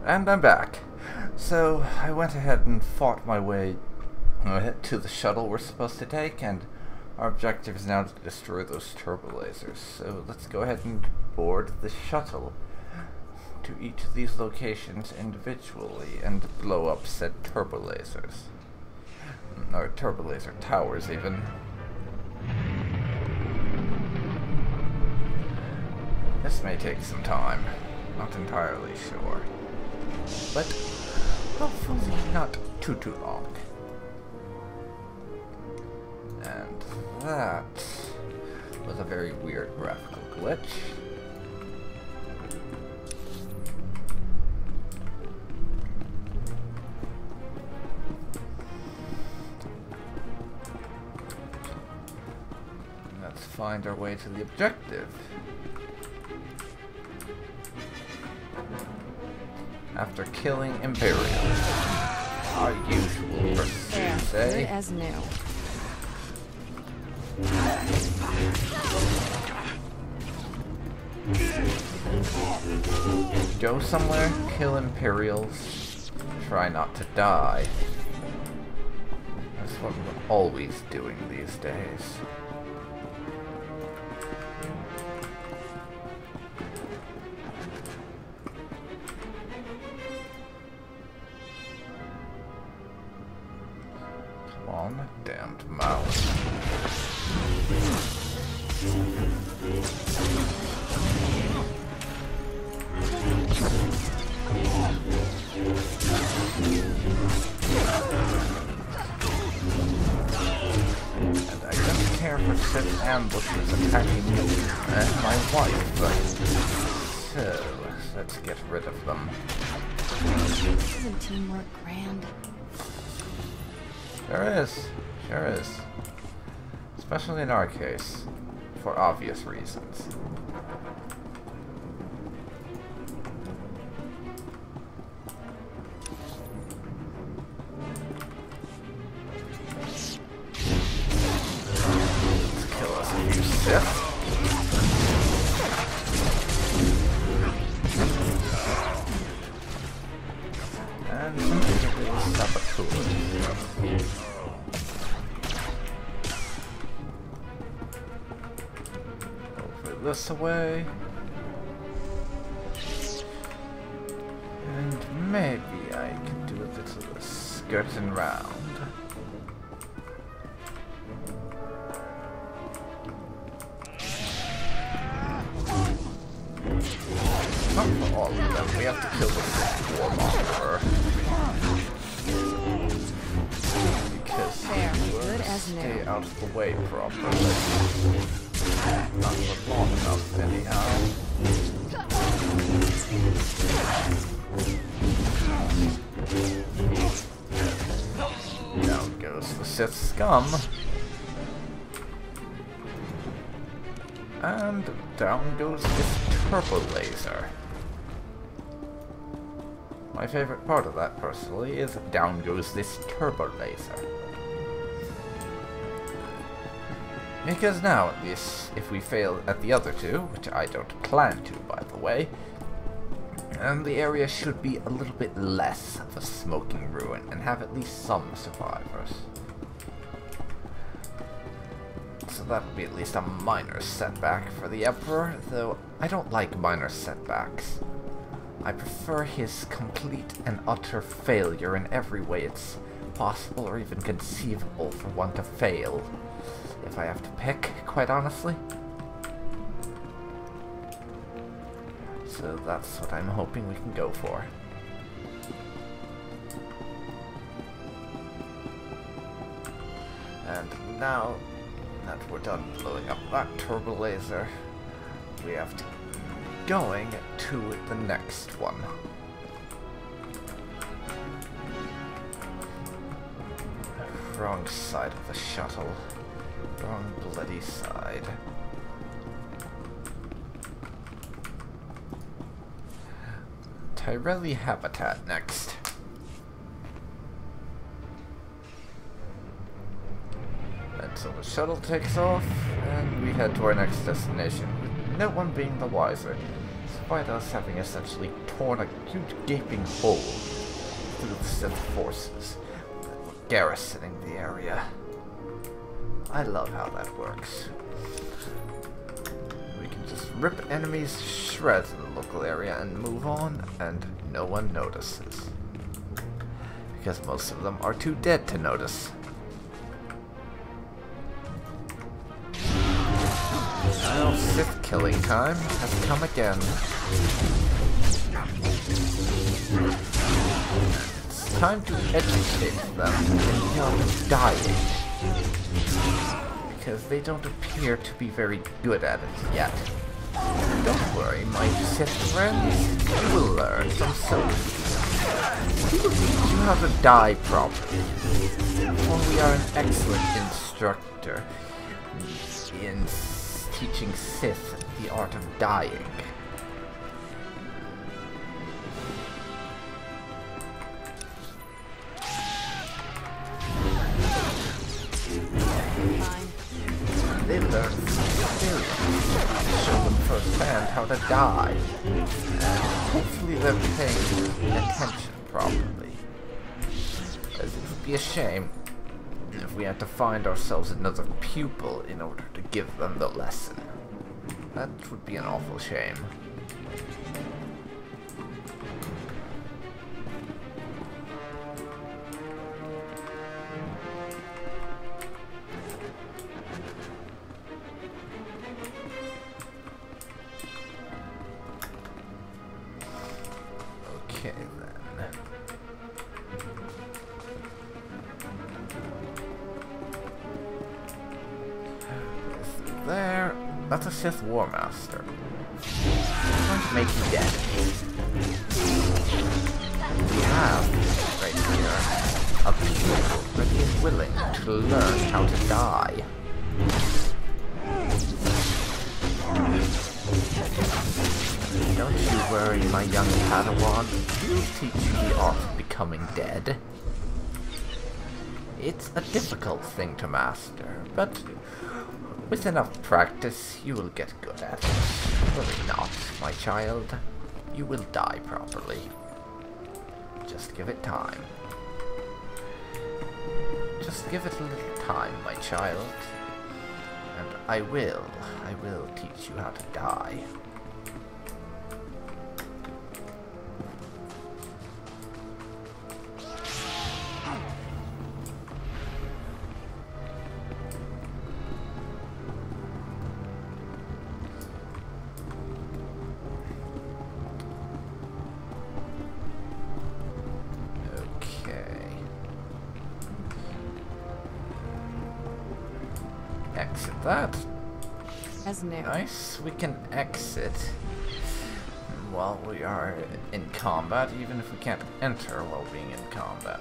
And I'm back. So, I went ahead and fought my way to the shuttle we're supposed to take, and our objective is now to destroy those turbo lasers. So, let's go ahead and board the shuttle to each of these locations individually and blow up said turbo lasers. Or turbo laser towers, even. This may take some time. Not entirely sure. But hopefully not too long. And that was a very weird graphical glitch. Let's find our way to the objective. After killing Imperials. Our usual pursuit, eh? Good as new. Go somewhere, kill Imperials, try not to die. That's what we're always doing these days. Damned mouse. And I don't care for Sith ambushes attacking me and my wife, but so let's get rid of them. Isn't teamwork grand? Sure is. Especially in our case, for obvious reasons. Let's kill us a few Sith. And some little saboteurs. This away, and maybe I can do a little skirting round. Not for all of them, we have to kill the warmonger. Because he will stay out of the way properly. Not for long enough, anyhow. Down goes the Sith scum. And down goes this turbo laser. My favorite part of that, personally, is down goes this turbo laser. Because now, at least, if we fail at the other two, which I don't plan to, by the way, the area should be a little bit less of a smoking ruin and have at least some survivors. So that would be at least a minor setback for the Emperor, though I don't like minor setbacks. I prefer his complete and utter failure in every way it's possible or even conceivable for one to fail. If I have to pick, quite honestly. So that's what I'm hoping we can go for. And now that we're done blowing up that turbo laser, we have to going to the next one. Wrong side of the shuttle. Wrong bloody side. Tyrelli habitat next. And so the shuttle takes off, and we head to our next destination, with no one being the wiser. So despite us having essentially torn a huge gaping hole through the Sith forces that were garrisoning the area. I love how that works. We can just rip enemies to shreds in the local area and move on, and no one notices. Because most of them are too dead to notice. Now Sith killing time has come again. It's time to educate them in the art of dying. Because they don't appear to be very good at it yet. Don't worry, my Sith friends. You will learn from Sogohi. He will teach you how to die properly. For we are an excellent instructor in teaching Sith the art of dying. They learn from experience, show them firsthand how to die, and hopefully they're paying attention properly. As it would be a shame if we had to find ourselves another pupil in order to give them the lesson. That would be an awful shame. Okay then. There. That's a Sith War Master. I'm going to make you dead. We have, right here, a pupil ready and willing to learn how to die. Don't you worry, my young Padawan. We'll teach you the art of becoming dead. It's a difficult thing to master, but with enough practice, you will get good at it. Worry not, my child. You will die properly. Just give it time. Just give it a little time, my child. And I will teach you how to die. Exit that. As new. Nice. We can exit while we are in combat, even if we can't enter while being in combat.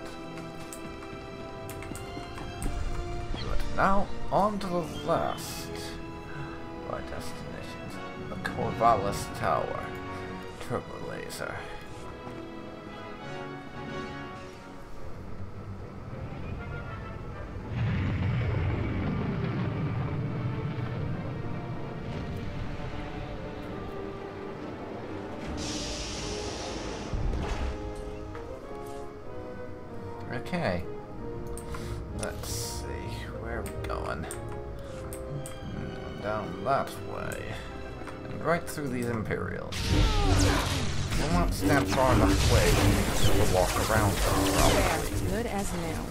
But now, on to the last of our destinations. The Corvallis Tower. Turbo Laser. Okay, let's see, where are we going? Down that way, and right through these Imperials. We'll not stand far enough away to walk around them, probably. Good as new.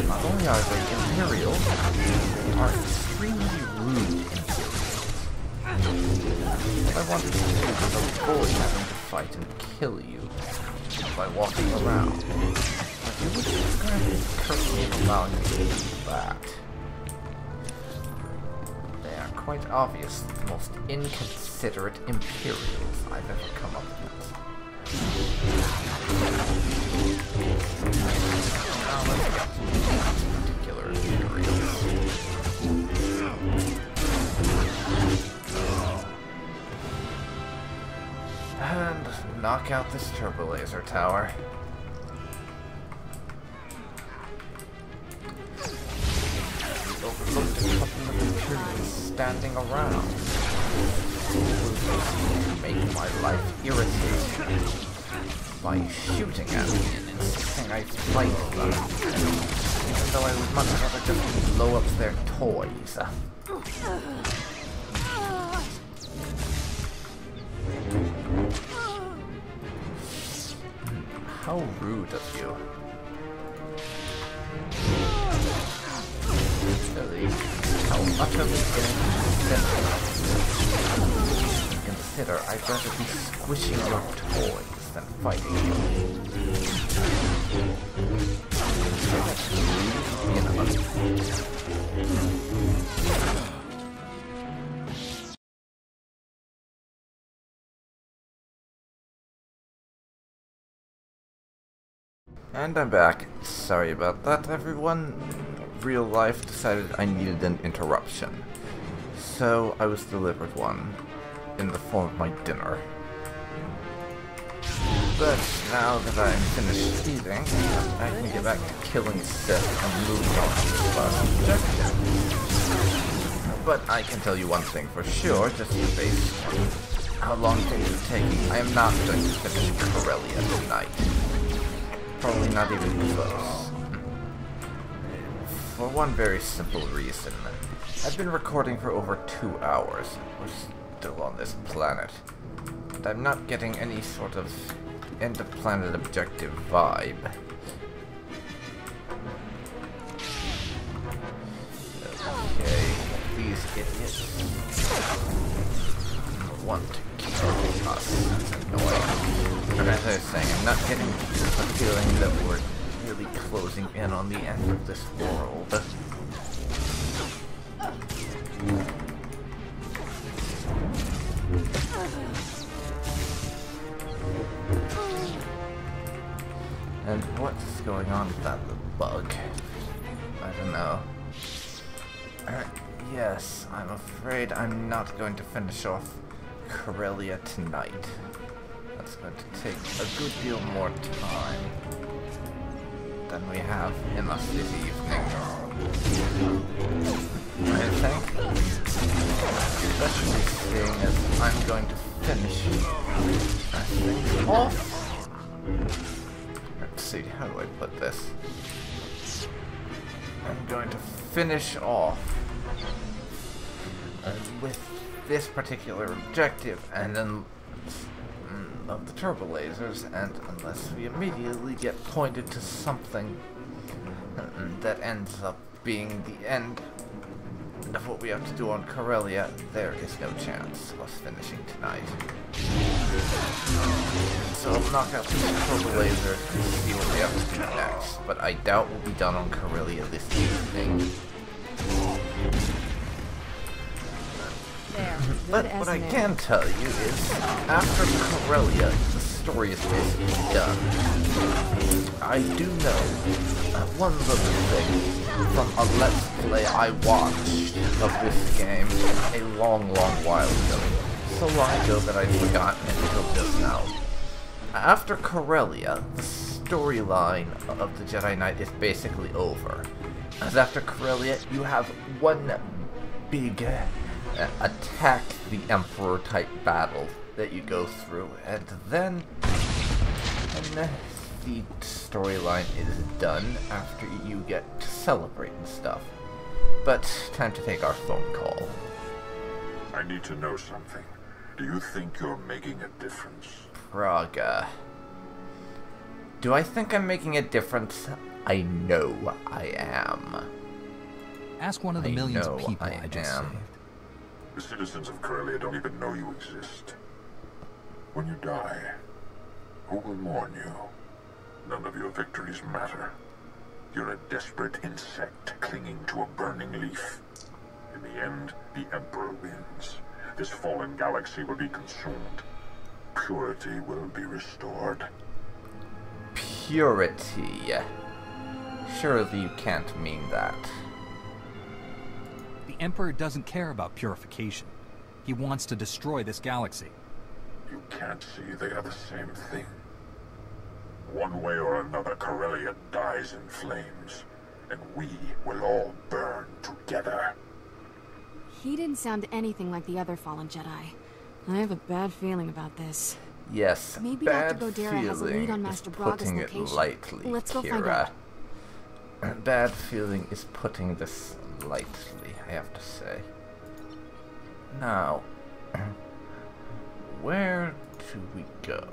Not only are they Imperials, they are extremely rude Imperials. What I wanted to do was avoid having to fight and kill you by walking around. But you would be currently allowing me to do that. They are quite obviously the most inconsiderate Imperials I've ever come up against. Now let's get to these particular Imperials. And knock out this turbo laser tower. We overlooked a couple of Imperials standing around. Make my life irritating by shooting at me and insisting I fight them, even though I would much rather just blow up their toys. How rude of you. Really, how utterly insensitive. Consider I'd rather be squishing your toys than fighting you. And I'm back. Sorry about that, everyone. Real life decided I needed an interruption. So I was delivered one in the form of my dinner. But now that I'm finished eating, I can get back to killing Sith and moving on to the last objective. But I can tell you one thing for sure, just based on how long things are taking. I am not going to finish Corellia tonight. Probably not even close. For one very simple reason. I've been recording for over 2 hours. We're still on this planet. And I'm not getting any sort of end-of-planet objective vibe. Okay, these idiots want to kill us. That's annoying. But as I was saying, I'm not getting the feeling that we're really closing in on the end of this world. And what's going on with that little bug? I don't know. Yes, I'm afraid I'm not going to finish off Corellia tonight. That's going to take a good deal more time than we have in us this evening. I think, especially seeing as I'm going to finish things off. Let's see, how do I put this? I'm going to finish off with this particular objective, and then of the turbo lasers, and unless we immediately get pointed to something that ends up being the end of what we have to do on Corellia, there is no chance of us finishing tonight. So I'll knock out these turbo lasers and see what we have to do next, but I doubt we'll be done on Corellia this evening. But what I can tell you is, after Corellia, the story is basically done. I do know one little thing from a Let's Play I watched of this game a long, long while ago. So long ago that I'd forgotten it until just now. After Corellia, the storyline of the Jedi Knight is basically over. As after Corellia, you have one big attack the Emperor type battle that you go through, and then the storyline is done after you get to celebrate and stuff. But time to take our phone call. I need to know something. Do you think you're making a difference? Praga. Do I think I'm making a difference? I know I am. Ask one of the millions of people I just saved. The citizens of Corellia don't even know you exist. When you die, who will mourn you? None of your victories matter. You're a desperate insect clinging to a burning leaf. In the end, the Emperor wins. This fallen galaxy will be consumed. Purity will be restored. Purity? Surely you can't mean that. The Emperor doesn't care about purification. He wants to destroy this galaxy. You can't see they are the same thing. One way or another, Corellia dies in flames, and we will all burn together. He didn't sound anything like the other fallen Jedi. I have a bad feeling about this. Yes, Maybe bad Dr. Godera has a lead feeling on is Master Braga's putting it location. lightly, Let's go find Kira. out. Bad feeling is putting this lightly, I have to say. Now, where do we go?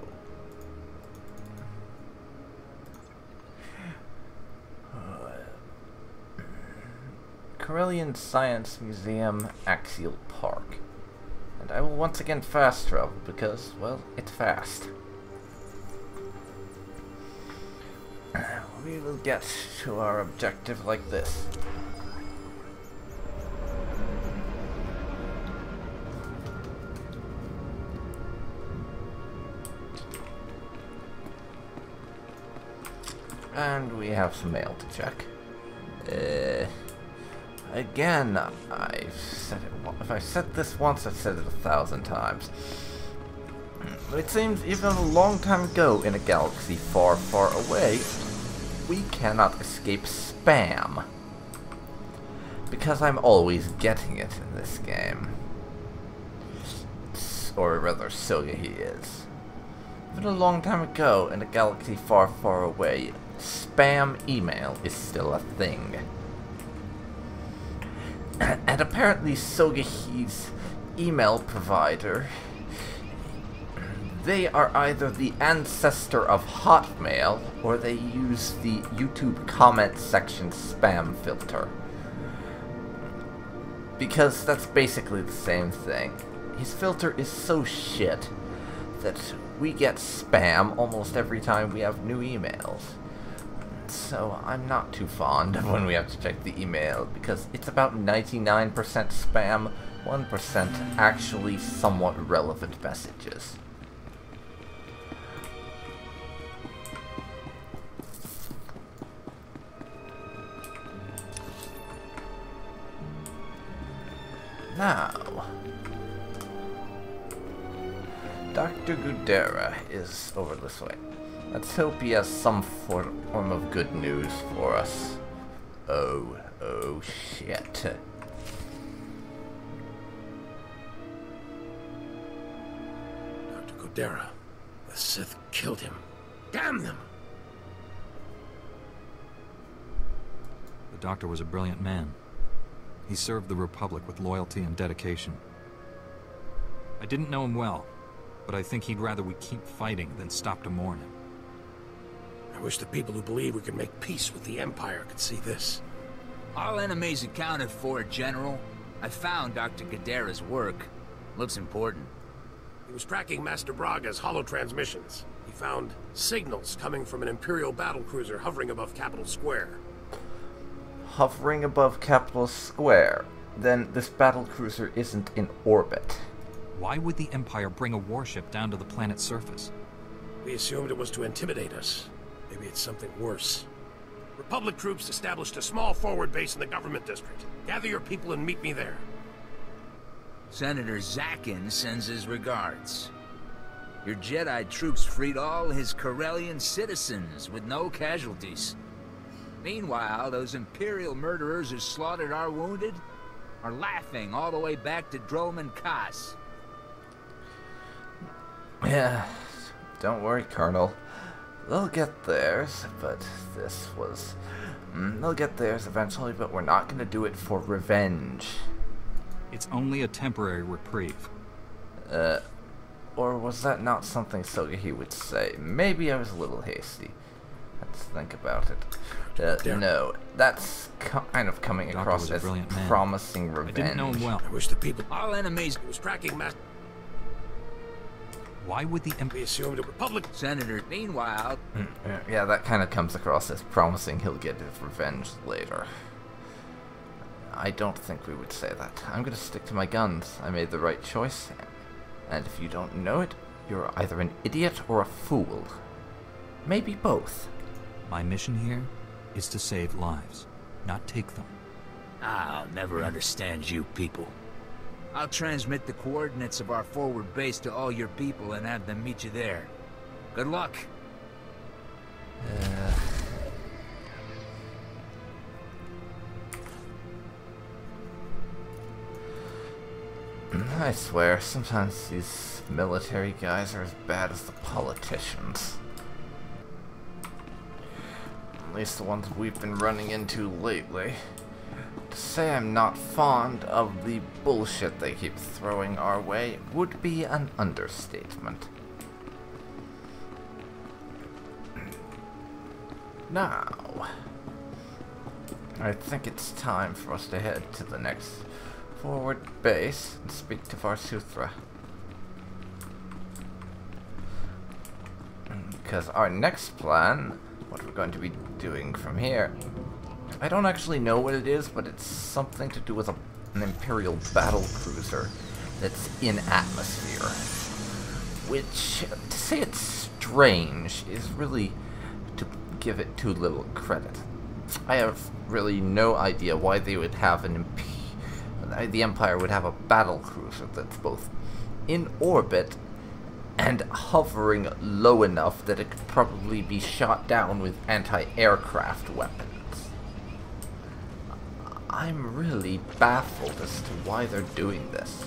Corellian Science Museum, Axial Park. And I will once again fast travel because, well, it's fast. We will get to our objective like this. And we have some mail to check. Again, I've said it. If I said this once, I've said it 1,000 times. But it seems even a long time ago in a galaxy far, far away, we cannot escape spam. Because I'm always getting it in this game. Or rather, Sogohi is. Even a long time ago in a galaxy far, far away, spam email is still a thing. And apparently Sogohi's email provider, they are either the ancestor of Hotmail, or they use the YouTube comment section spam filter. Because that's basically the same thing. His filter is so shit that we get spam almost every time we have new emails. So I'm not too fond of when we have to check the email, because it's about 99% spam, 1% actually somewhat relevant messages. Now, Dr. Godera is over this way. Let's hope he has some form of good news for us. Oh shit. Dr. Godera, the Sith killed him. Damn them! The Doctor was a brilliant man. He served the Republic with loyalty and dedication. I didn't know him well, but I think he'd rather we keep fighting than stop to mourn him. I wish the people who believe we can make peace with the Empire could see this. All enemies accounted for, General. I found Dr. Godera's work. Looks important. He was tracking Master Braga's holo-transmissions. He found signals coming from an Imperial battlecruiser hovering above Capital Square. Hovering above Capital Square? Then this battlecruiser isn't in orbit. Why would the Empire bring a warship down to the planet's surface? We assumed it was to intimidate us. Maybe it's something worse. Republic troops established a small forward base in the government district. Gather your people and meet me there. Senator Zakin sends his regards. Your Jedi troops freed all his Corellian citizens with no casualties. Meanwhile, those Imperial murderers who slaughtered our wounded are laughing all the way back to Drome and Kas. Yeah, don't worry, Colonel. They'll get theirs, but this was... they'll get theirs eventually, but we're not going to do it for revenge. It's only a temporary reprieve. Or was that not something Sogohi would say? Maybe I was a little hasty. Let's think about it. No, that's kind of coming across as promising revenge. I didn't know him well. I wish the people... All enemies... He was tracking Master... Why would the We assumed a Republic... Senator, meanwhile... Yeah, that kind of comes across as promising he'll get his revenge later. I don't think we would say that. I'm gonna stick to my guns. I made the right choice. And if you don't know it, you're either an idiot or a fool. Maybe both. My mission here is to save lives, not take them. I'll never understand you people. I'll transmit the coordinates of our forward base to all your people and have them meet you there. Good luck. I swear, sometimes these military guys are as bad as the politicians. At least the ones we've been running into lately. To say I'm not fond of the bullshit they keep throwing our way would be an understatement. Now, I think it's time for us to head to the next forward base and speak to Varsuthra. Because our next plan, what we're going to be doing from here, I don't actually know what it is, but it's something to do with an Imperial battle cruiser that's in atmosphere. Which, to say it's strange, is really to give it too little credit. I have really no idea why they would have the Empire would have a battle cruiser that's both in orbit and hovering low enough that it could probably be shot down with anti-aircraft weapons. I'm really baffled as to why they're doing this.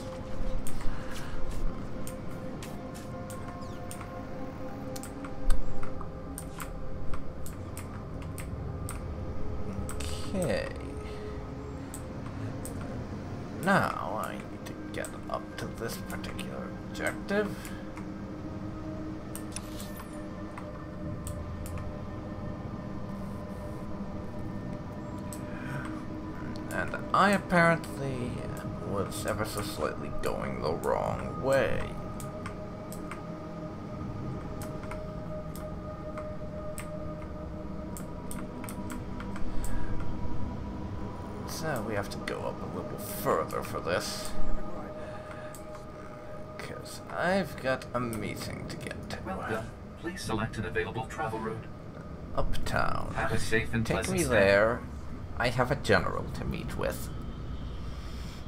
Okay. Now I need to get up to this particular objective. And I apparently was ever so slightly going the wrong way. So we have to go up a little further for this. Because I've got a meeting to get to. Welcome. Please select an available travel route. Uptown. Have a safe and Take pleasant me stay. there. I have a general to meet with.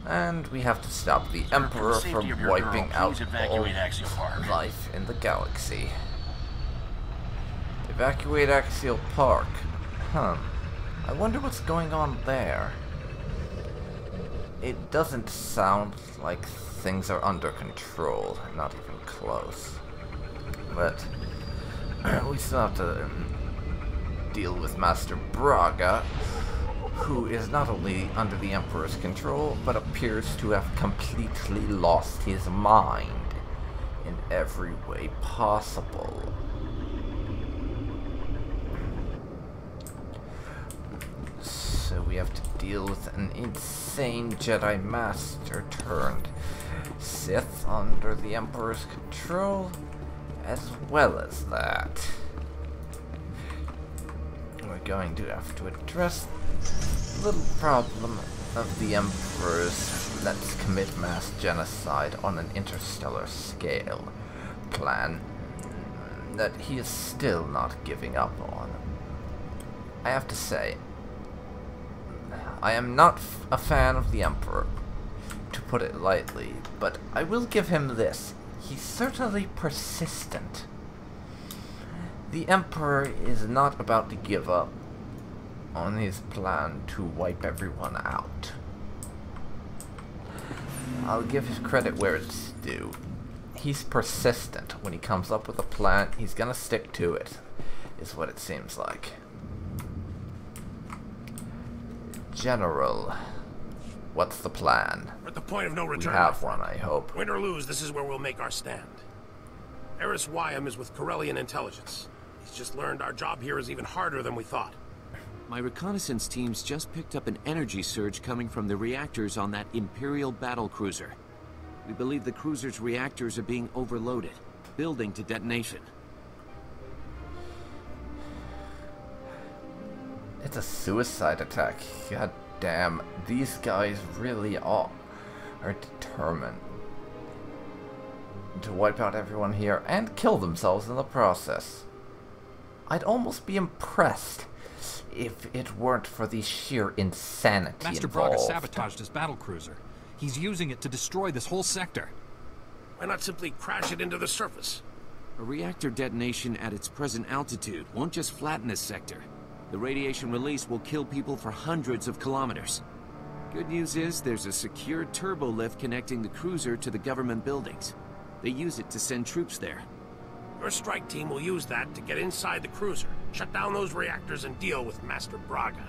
And we have to stop the Emperor from wiping out all life in the galaxy. Evacuate Axial Park. I wonder what's going on there. It doesn't sound like things are under control, not even close. But we still have to deal with Master Braga, who is not only under the Emperor's control, but appears to have completely lost his mind in every way possible. So we have to deal with an insane Jedi Master turned Sith under the Emperor's control, as well as that. We're going to have to address the little problem of the Emperor's let's commit mass genocide on an interstellar scale plan that he is still not giving up on. I have to say, I am not a fan of the Emperor, to put it lightly, but I will give him this. He's certainly persistent. The Emperor is not about to give up on his plan to wipe everyone out. I'll give his credit where it's due. He's persistent. When he comes up with a plan, he's gonna stick to it, is what it seems like. General, what's the plan? We're at the point of no return. We have one, I hope. Win or lose, this is where we'll make our stand. Eris Wyam is with Corellian intelligence. He's just learned our job here is even harder than we thought. My reconnaissance teams just picked up an energy surge coming from the reactors on that Imperial battle cruiser. We believe the cruiser's reactors are being overloaded, building to detonation. It's a suicide attack. God damn, these guys really are determined to wipe out everyone here and kill themselves in the process. I'd almost be impressed if it weren't for the sheer insanity Master involved. Braga sabotaged his battlecruiser. He's using it to destroy this whole sector. Why not simply crash it into the surface? A reactor detonation at its present altitude won't just flatten this sector. The radiation release will kill people for hundreds of kilometers. Good news is there's a secure turbo lift connecting the cruiser to the government buildings. They use it to send troops there. Your strike team will use that to get inside the cruiser, shut down those reactors, and deal with Master Braga.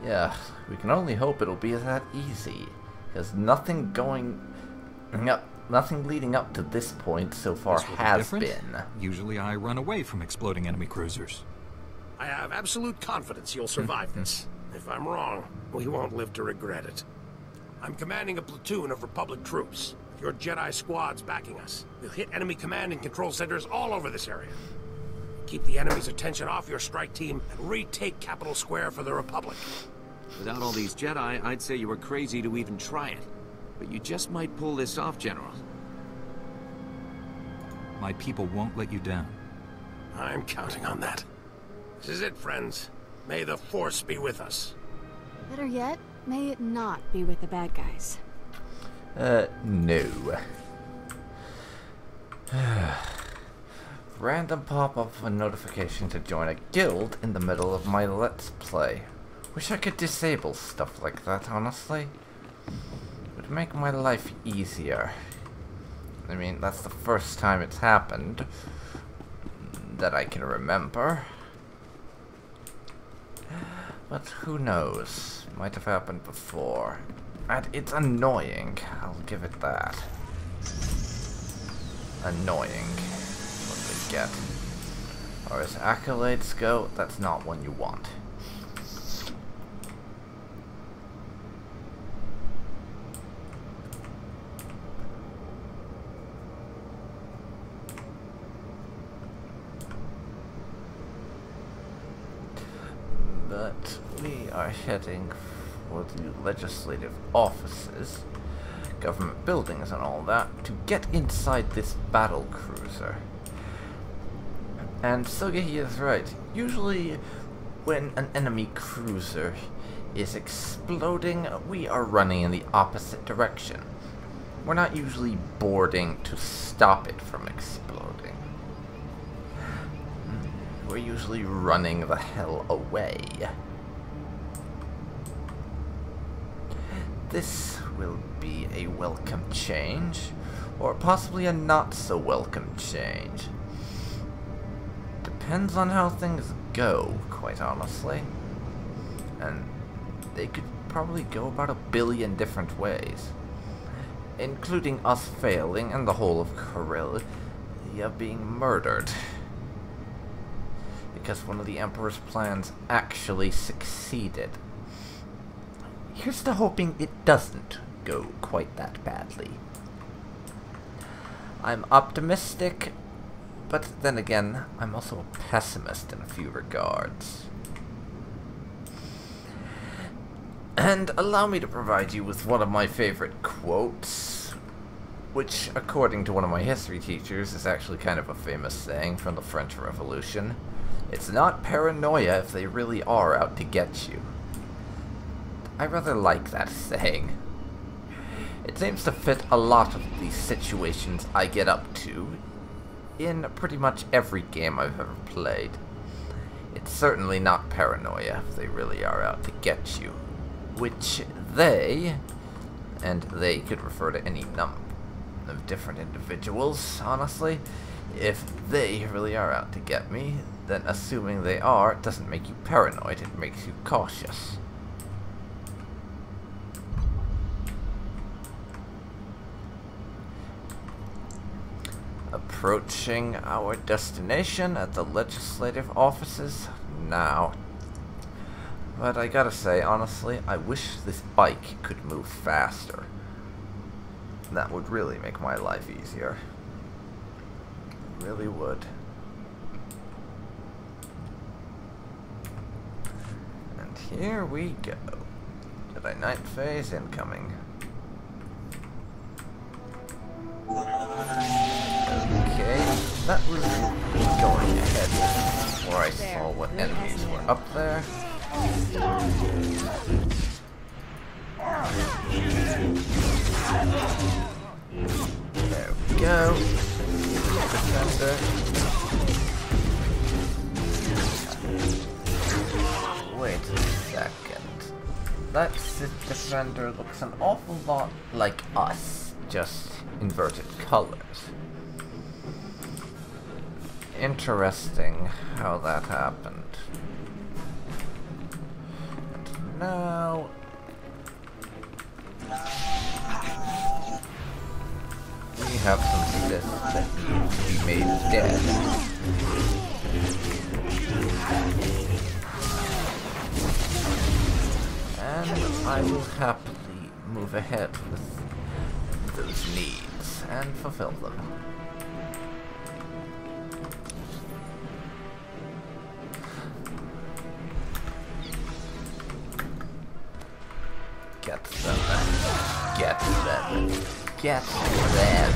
Yeah, we can only hope it'll be that easy, because nothing leading up to this point so far has been. Usually I run away from exploding enemy cruisers. I have absolute confidence you'll survive this. If I'm wrong, we won't live to regret it. I'm commanding a platoon of Republic troops. Your Jedi squad's backing us. We'll hit enemy command and control centers all over this area. Keep the enemy's attention off your strike team and retake Capital Square for the Republic. Without all these Jedi, I'd say you were crazy to even try it. But you just might pull this off, General. My people won't let you down. I'm counting on that. This is it, friends. May the Force be with us. Better yet, may it not be with the bad guys. No. Random pop-up of a notification to join a guild in the middle of my Let's Play. Wish I could disable stuff like that, honestly. Would make my life easier. I mean, that's the first time it's happened that I can remember. But who knows? Might have happened before. And it's annoying. I'll give it that. Annoying. That's what they get. Or as accolades go, that's not one you want. But we are heading for the legislative offices, government buildings and all that, to get inside this battle cruiser. And Sogohi is right. Usually when an enemy cruiser is exploding, we are running in the opposite direction. We're not usually boarding to stop it from exploding. We're usually running the hell away. This will be a welcome change, or possibly a not so welcome change. Depends on how things go, quite honestly. And they could probably go about 1 billion different ways, including us failing and the whole of Corellia being murdered. Because one of the Emperor's plans actually succeeded. Here's to hoping it doesn't go quite that badly. I'm optimistic, but then again, I'm also a pessimist in a few regards. And allow me to provide you with one of my favorite quotes, which, according to one of my history teachers, is actually kind of a famous saying from the French Revolution. It's not paranoia if they really are out to get you. I rather like that saying. It seems to fit a lot of the situations I get up to in pretty much every game I've ever played. It's certainly not paranoia if they really are out to get you. Which they, and they could refer to any number of different individuals, honestly, if they really are out to get me, then assuming they are doesn't make you paranoid, it makes you cautious. Approaching our destination at the legislative offices now. But I gotta say, honestly, I wish this bike could move faster. That would really make my life easier. It really would. And here we go. Jedi Knight phase incoming. Okay, that was going ahead before I saw what enemies were up there. There we go. Defender. Wait a second. that Sith Defender looks an awful lot like us, just inverted colors. Interesting how that happened. And now... we have some Sith that need to be made dead. And I will happily move ahead with those needs and fulfill them. Get them. Get them. Get them.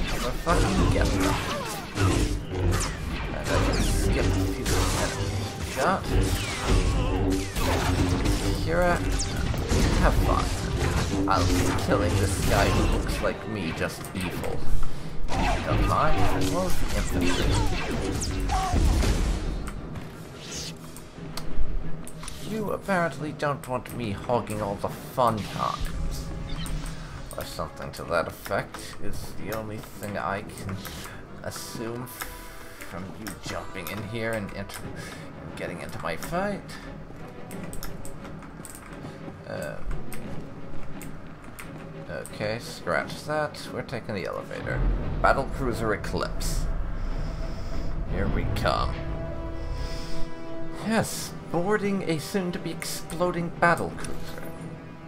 Never fucking get them. And I can skip a few enemies. Shot. Kira, have fun. I'll be killing this guy who looks like me, just evil. Don't mind, as well as the infantry. You apparently don't want me hogging all the fun times. Or something to that effect is the only thing I can assume from you jumping in here and getting into my fight. Okay, scratch that. We're taking the elevator. Battlecruiser Eclipse. Here we come. Yes, boarding a soon-to-be exploding battlecruiser.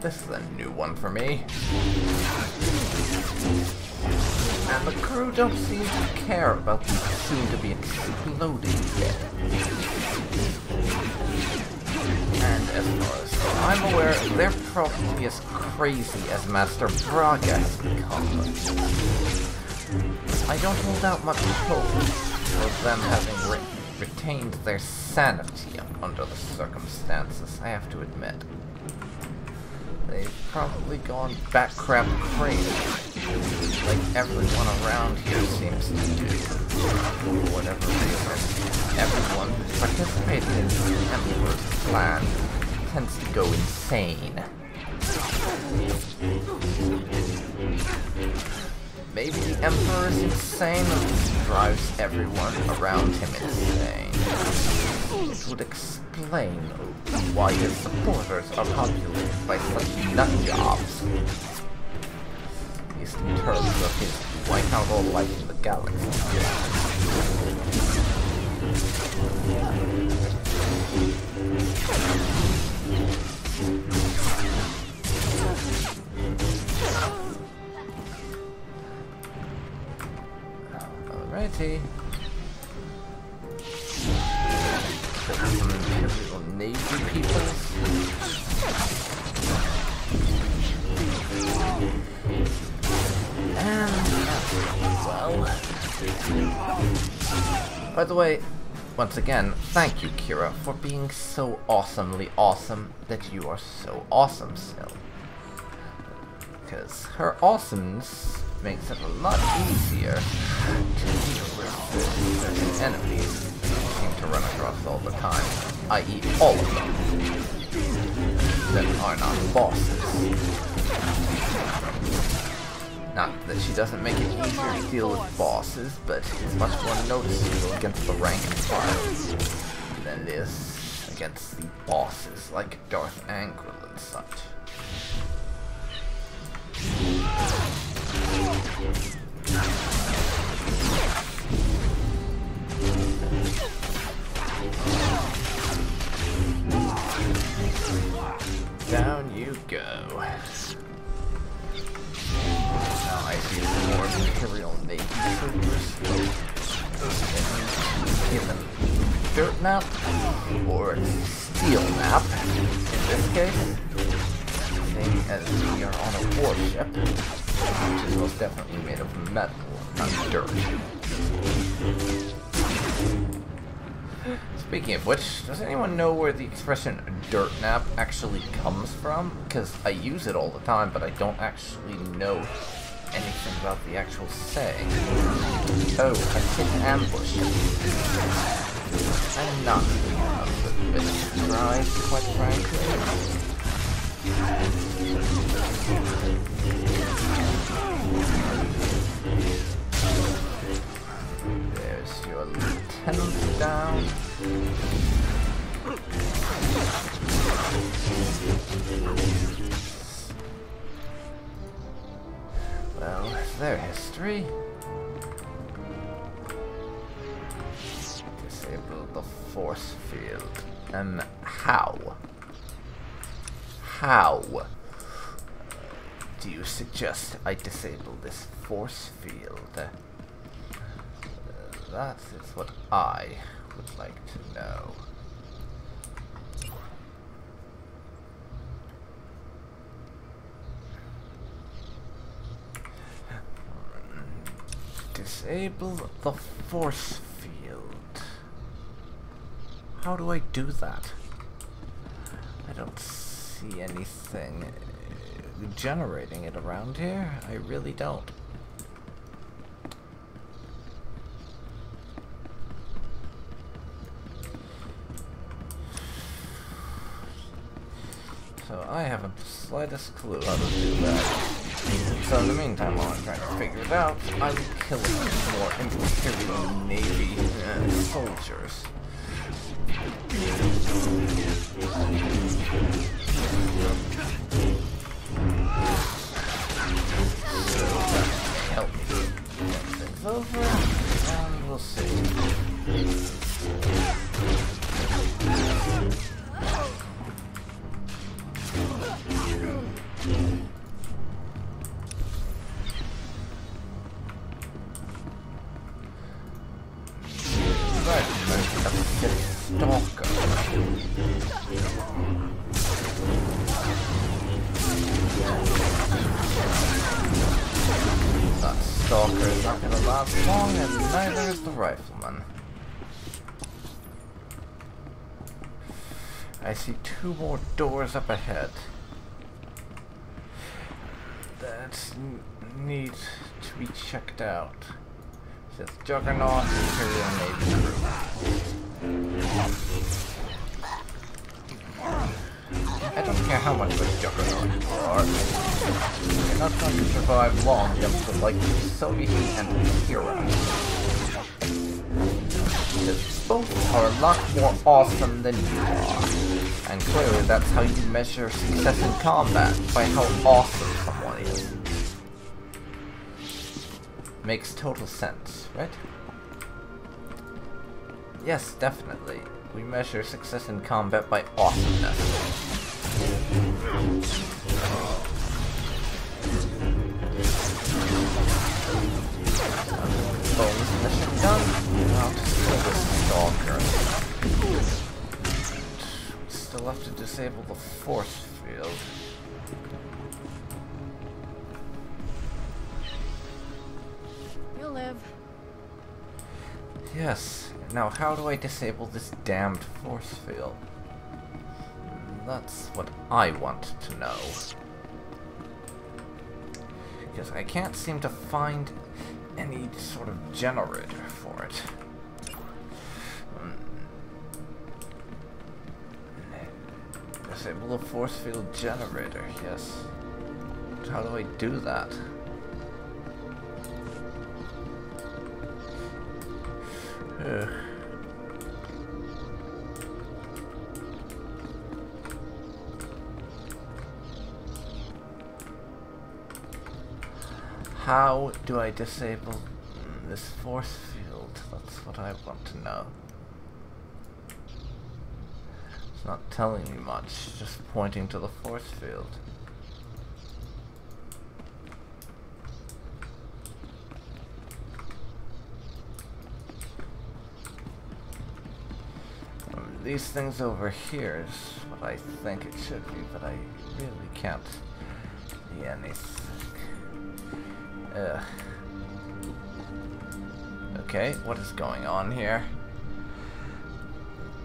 This is a new one for me. And the crew don't seem to care about the soon-to-be exploding yet. And as far as I'm aware, they're probably as crazy as Master Braga has become. I don't hold out much hope for them having retained their sanity under the circumstances, I have to admit. They've probably gone bat-crap crazy, like everyone around here seems to do, for whatever reason. Everyone who's participated in the Emperor's plan tends to go insane. Maybe the Emperor is insane and drives everyone around him insane. It would explain why his supporters are populated by such nutjobs. At least in terms of his wipe out all life in the galaxy. Alrighty. Some Imperial Navy people. And, well... By the way, once again, thank you, Kira, for being so awesomely awesome that you are so awesome still. Because her awesomeness makes it a lot easier to deal with certain enemies that seem to run across all the time, i.e. all of them, that are not bosses. Not that she doesn't make it easier to deal with bosses, but it's much more noticeable against the rank and file than it is against the bosses like Darth Angral and such. Down you go. Now I see some more Imperial Navy troopers. Given dirt map or steel map. In this case, seeing as we are on a warship, which is most definitely made of metal, not dirt. Speaking of which, does anyone know where the expression dirt nap actually comes from? Because I use it all the time, but I don't actually know anything about the actual saying. Oh, I hit ambush. I'm not bit surprised, quite frankly. There's your lieutenant down. Well, their history. Disable the force field. How? How do you suggest I disable this force field? That is what I would like to know. Disable the force field. How do I do that? I don't see anything generating it around here. I really don't. So I haven't the slightest clue how to do that. So in the meantime, while I'm trying to figure it out, I'm killing more Imperial Navy soldiers. Help me get things over, and we'll see. Stalker is not going to last long, and neither is the rifleman. I see 2 more doors up ahead that need to be checked out. It says Juggernaut, Imperial Navy crew. I don't care how much of a Juggernaut you are. You're not going to survive long against the likes of Sogohi and Hero. Because both are a lot more awesome than you are. And clearly that's how you measure success in combat, by how awesome someone is. Makes total sense, right? Yes, definitely. We measure success in combat by awesomeness. Bonus mission done. Now to kill this stalker. Still have to disable the force field. You'll live. Yes. Now how do I disable this damned force field? That's what I want to know. Because I can't seem to find any sort of generator for it. Disable the force field generator, yes. How do I do that? Ugh. How do I disable this force field? That's what I want to know. It's not telling me much, just pointing to the force field. These things over here is what I think it should be, but I really can't see anything. Okay, what is going on here?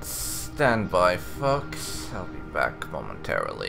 Stand by, folks. I'll be back momentarily.